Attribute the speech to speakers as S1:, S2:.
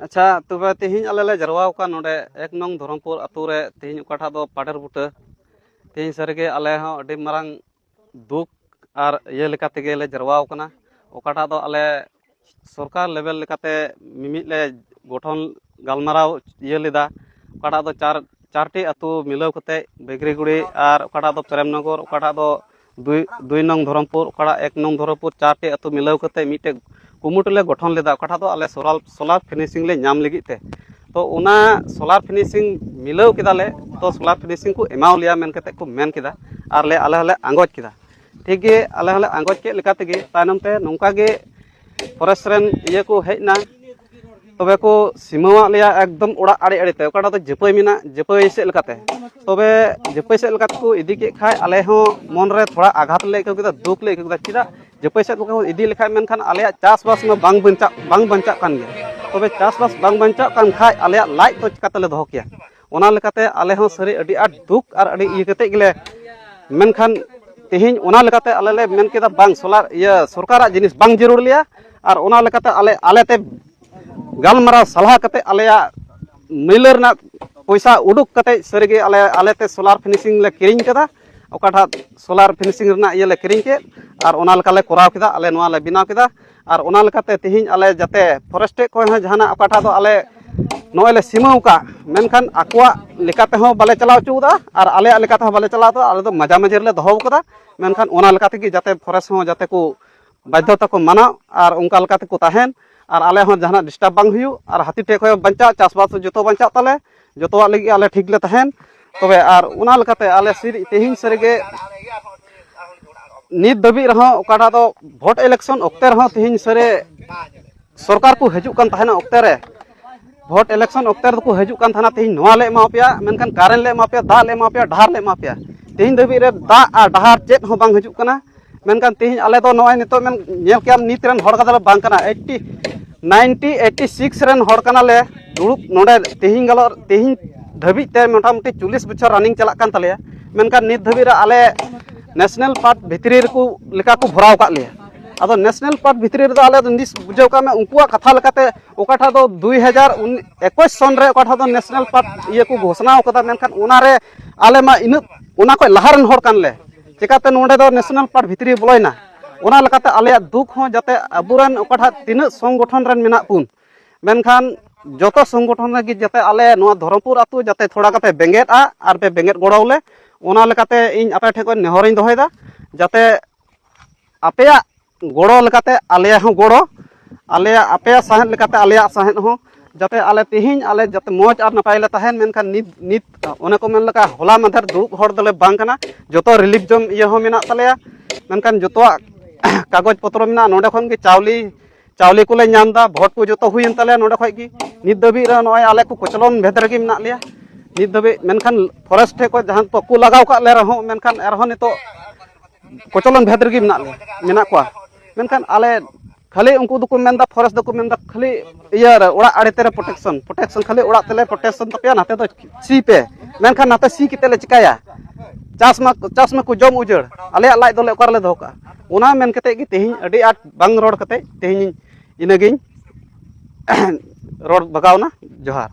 S1: अच्छा तबे तेहिं आले ले जरवाव का नोडे एक नंग धरमपुर अतु रे तेहिं ओकाठा दो पाडर बुटा तेहिं सरगे आले हो अडी मारांग दुख आर ये लेका तेगे ले जरवाव कना ओकाठा दो आले सरकार लेवल लेकाते मिमित ले गठन गालमाराव ये लेदा ओकाठा दो चारटी अतु मिलाव कते बेगरीगुड़ी आर ओकाठा दो प्रेमनगर ओकाठा दो दुई नंग धरमपुर ओकाठा एक नंग धरमपुर चारटी अतु मिलाव कते मिटे कुमुटले गठन लेदा ओकाठा दो आले सोलार फिनिशिंग ले नाम लगिते तो उना सोलार फिनिशिंग मिलाव केदाले तो सोलार फिनिशिंग को एमाव लिया मेन कते को मेन केदा आर ले आले हले आंगोज केदा ठीक गे आले हले आंगोज के लेका तेगे तायनम ते नोंका गे फॉरेस्ट रेन ये को हेजना तबे को सीमावा लिया एकदम उड़ा आड़े आड़े ते ओकाटा दो जपय मिना जपय से लेकाते तबे जपय से लेकाते को इदी के खाय आले हो मन रे थोड़ा आघात ले केदा दुख ले केदा चिदा जपय से को इदी लेखाय मेनखान आले चासबास में बांग बंचा कान गया तबे चासबास बांग बंचा कान खाय आले लाइट तो चिकाते ले दोहो किया ओना लेकाते आले हो सरी अडी आट दुख आर अडी इ कते गेले मेनखान तेहिं ओना लेकाते आले ले मेन केदा बांग सोलार ये सरकारा जिनिस बांग जरूर लिया आर ओना लेकाते आले गालमाराव सलाह कते आलेया मिलर ना पैसा उडुक कते सरीगे आलेते सोलार फिनिशिंग ले किरिंग कदा ओकाठा सोलार फिनिशिंग ना ये ले किरिंग के आर ओना लेका ले कोराव केदा आले नोआ ले बिनाव केदा आर ओना लेकाते तेहिं आले जाते फॉरेस्ट को जहाना ओकाठा दो आले नोए ले सीमाव का मेनखान आकुआ लेकाते हो बाले चलाव चुदा आर आले लेकाते हो बाले चलाव तो आले दो मजा मजेर ले दोहो कदा मेनखान ओना लेकाते की जाते फॉरेस्ट हो जाते को बाध्यता को माना आर उनका लेकाते को ताहेन और आले हो जहां डिस्टर्ब बांग हुई और हाथी टेक हो बंचा चासबास जो बंचा ताले जो लगी आले ठीक ले तहन तबे और उना लेकाते आले तेहिं सरीगे नित दबी रहो ओकाटा दो भोट इलेक्शन ओक्ते रहो तेहिं सरे सरकार को हजु कान तहना ओक्ते रे भोट इलेक्शन ओक्ते रे को हजु कान तहना तेहिं नोआ ले एमा पेया मेनखान कारेंट ले एमा पेया दा ले एमा पेया ढार ले एमा पेया तेहिं दबी रे दा आ ढार चेत हो बांग हजु काना मेनखान तेहिं आले दो नोय नितो मेन नेल के नीत रन हड़ कदा बांग काना 86 रन हड़ काना ले दुड़ुब नोडे तेहिं गलो तेहिं धबी ते मोटामुटी 40 बछर रनिंग चला कान तलेया मेनखान नित धबी रे आले नेशनल पार्क भितरी रे को लेका को भराव का लिया आदो नेशनल पार्क भितरी रे आले निस बुझाव का में उनकुआ कथा लेकाते ओकाठा दो 2021 सन रे ओकाठा दो नेशनल पार्क ये को घोषणा कदा मेनखान उना रे आले मा इन उना को लहारन हड़ कान ले चिकाते नोडे दो नेशनल पार्क भितरी बोलयना ओना लेकाते आले दुख हो जाते अबुरन ओकाठा तीन संगठन रन मेना पुन मेनखान जोतो संगठन गे जाते आले नोआ धरमपुर अतु जाते थोड़ा कापे बेंगेटा आर पे बेंगेट गोड़ावले ओना लेकाते इन आपे ठेको नेहरिन दोहयदा जाते आपेया गोड़ो लेकाते आलेया हो गोड़ो आलेया आपेया साहेब लेकाते आलेया साहेब हो जाते आले तेहिं आले जाते मौज आर नपाय ले तहन मेनखान नित ओने को मेन लका होला माधर दुड़ुब हड़ दले बांग कना जोतो रिलीफ जम ये हो मेना तलेया मेनखान जोतो कागज पत्र मेना नोडे खन के चावली को ले नामदा भोट को जो हुई तले नोडे खय की नित दबी रे नोय आले को कोचलन भेदर के मेना लिया नित दबी मेनखान फॉरेस्ट को जहां तो को लगाव का ले रहो मेनखान एरहो नितो कोचलन भेदर के मेना को मेनखान आले खाली उनको दुको मेनदा फॉरेस्ट दुको मेनदा खाली इयर ओड़ा आड़े तेरे प्रोटेक्शन खाली ओड़ा तेले प्रोटेक्शन तपिया नाते तो सी पे मेनखान नाते सी कितेले चिकाया चास में को जम उजड़ आले लाइ दोले ओकर ले दोह का ओना मेन कते कि तेहिं अडी आट बांग रोड कते तेहिं इनगिन रोड बगावना जोहार।